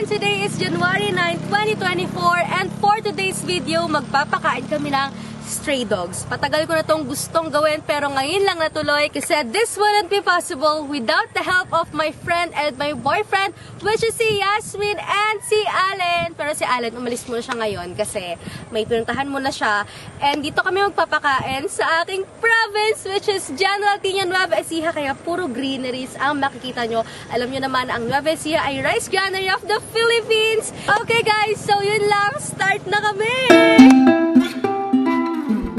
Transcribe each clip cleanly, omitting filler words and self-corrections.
Today is January 9, 2024 and for today's video, magpapakain kami ng stray dogs. Patagal ko na itong gustong gawin pero ngayon lang natuloy kasi this wouldn't be possible without the help of my friend and my boyfriend, which is si Yasmin and si Allen. Pero si Allen, umalis muna siya ngayon kasi may pinuntahan muna siya. And dito kami magpapakain sa aking province, which is General Tino Nueva Ecija, kaya puro greeneries ang makikita nyo. Alam nyo naman, ang Nueva Ecija ay rice granary of the Philippines. Okay guys, so yun lang, start na kami!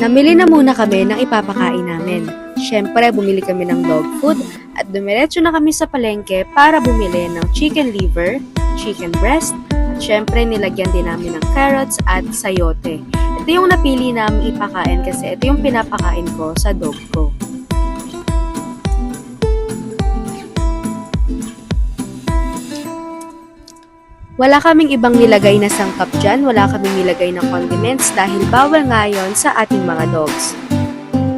Namili na muna kami ng ipapakain namin. Siyempre, bumili kami ng dog food at dumiretso na kami sa palengke para bumili ng chicken liver, chicken breast, at siyempre nilagyan din namin ng carrots at sayote. Ito yung napili namin ipakain kasi ito yung pinapakain ko sa dog ko. Wala kaming ibang nilagay na sangkap dyan, wala kaming nilagay na condiments dahil bawal nga yun sa ating mga dogs.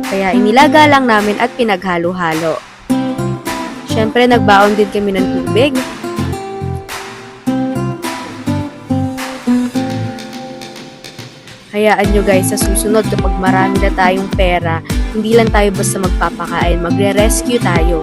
Kaya inilaga lang namin at pinaghalo-halo. Siyempre nagbaon din kami ng tubig. Hayaan nyo guys, sa susunod kapag marami na tayong pera, hindi lang tayo basta magpapakain, magre-rescue tayo.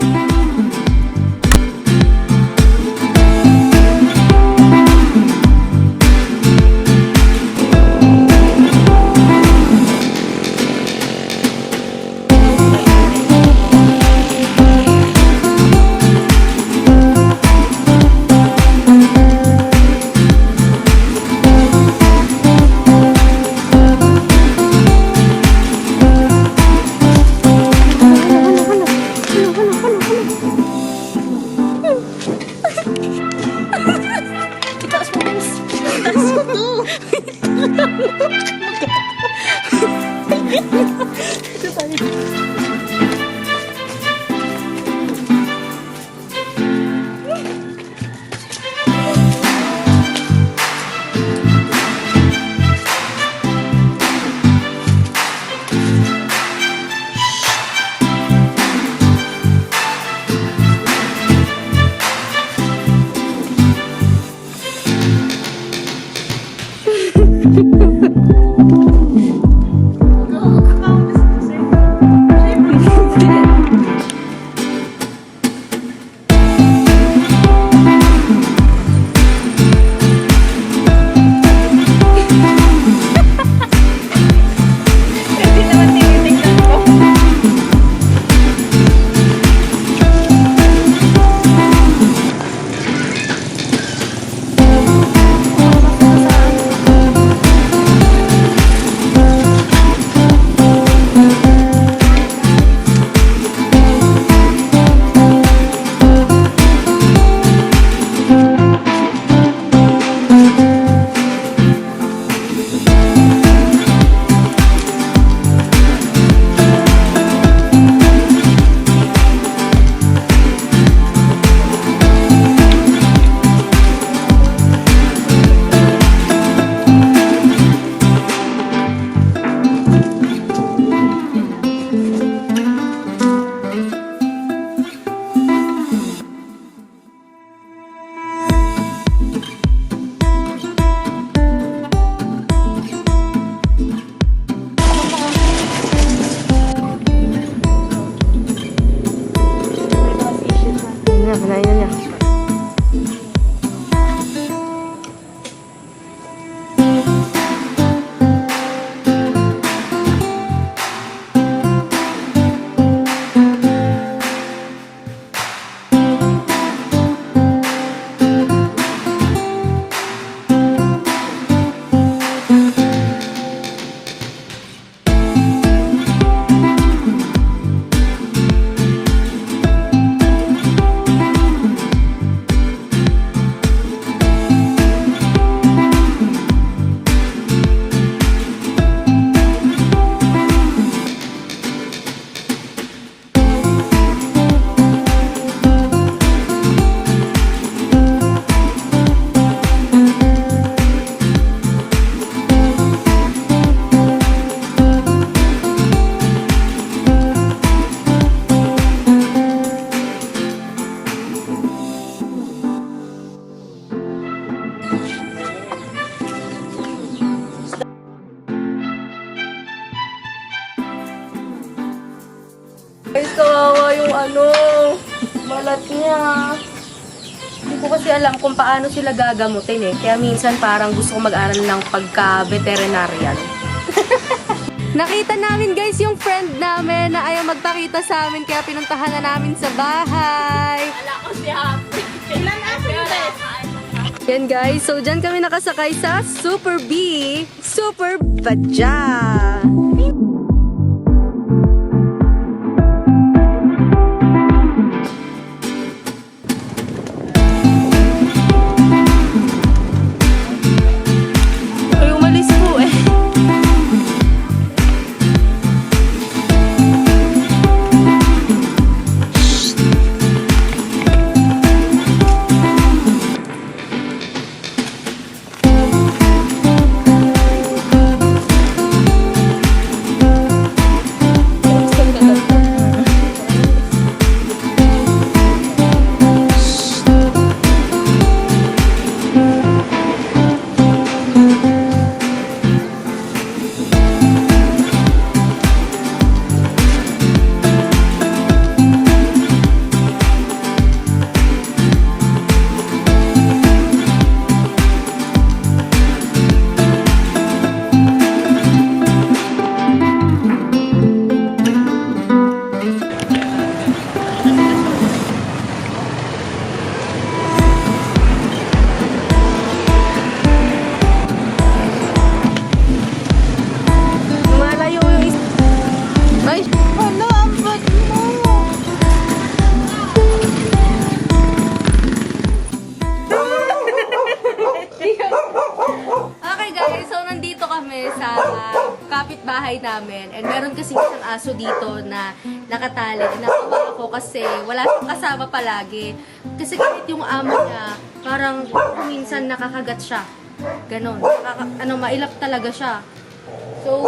Guys, kawawa yung balat niya. Hindi ko kasi alam kung paano sila gagamutin eh. Kaya minsan parang gusto ko mag-aral ng pagka-veterinarian. Nakita namin guys yung friend namin na ayaw magpakita sa amin kaya pinuntahan na namin sa bahay. Wala ko si Happy. Ilan aso Yan guys, so dyan kami nakasakay sa Super B, Super Badja. Ay, umalis po eh. Lumalayo yung isa. Ay! Hala, ang bad mo. Okay guys, so nandito kami sa kapitbahay namin and meron kasi isang aso dito na nakatali. Nakawa ako kasi wala siyang kasama palagi. Kasi kahit yung amo niya, parang minsan nakakagat siya. Ganon. Mailap talaga siya. So,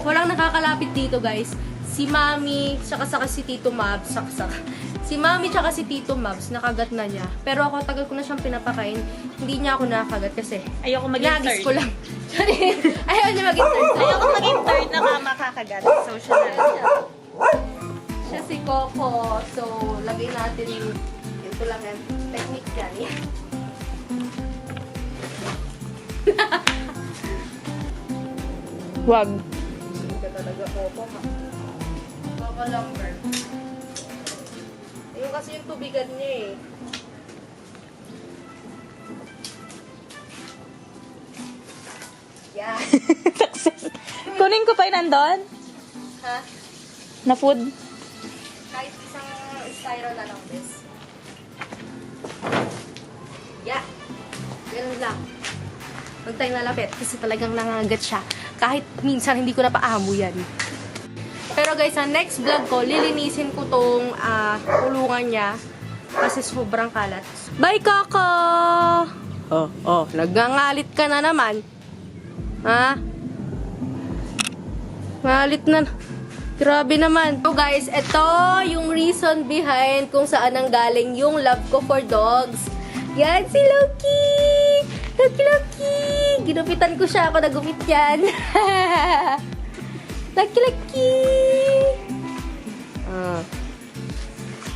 walang nakakalapit dito guys. Si Mami, saka si Tito Mabs, si Mami tsaka si Tito Mabs, nakagat na niya. Pero ako, tagal ko na siyang pinapakain. Hindi niya ako nakakagat kasi Ayoko maging nagis third. ko lang. Ayaw niya maging third. Ayoko maging third na makakagat. So, siya na lang. Siya si Coco. So, lagay natin yung ito lang yan. Technique yan. Wag. Hindi ka talaga Coco ha. Coco lumber. Ayun kasi yung tubigan niya eh. Yeah. Kunin ko pa yun nandun? Ha? Na food? Kahit isang styro na lang this. Yeah. Ganun lang. Huwag tayong lalapit kasi talagang nangangagat siya. Kahit minsan hindi ko na paamo yan. Pero guys, sa next vlog ko, lilinisin ko tong kulungan niya kasi sobrang kalat. Bye, Coco! Nagngangalit ka na naman. Ha? Ngalit na. Grabe naman. So guys, ito yung reason behind kung saan ang galing yung love ko for dogs. Yan, si Loki! Loki! Ginupitan ko siya. Ako nagupit yan. Loki!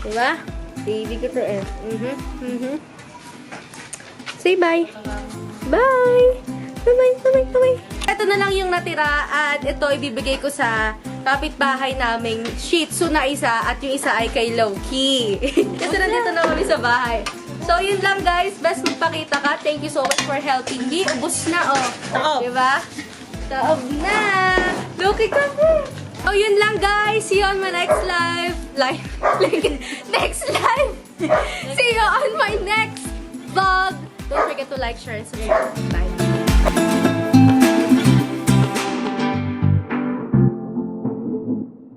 Diba? Baby ko to eh. Say bye. Bye! Bye-bye! Ito na lang yung natira at ito ibibigay ko sa kapitbahay naming Shih Tzu na isa at yung isa ay kay Loki. Kasi nandito na kami sa bahay. So, yun lang guys. Best magpakita ka. Thank you so much for helping me. Ubus na, oh. Taob. Diba? Taob na. Loki ka po. So, yun lang guys. See you on my next live. Next live. See you on my next vlog. Don't forget to like, share, and subscribe. Bye.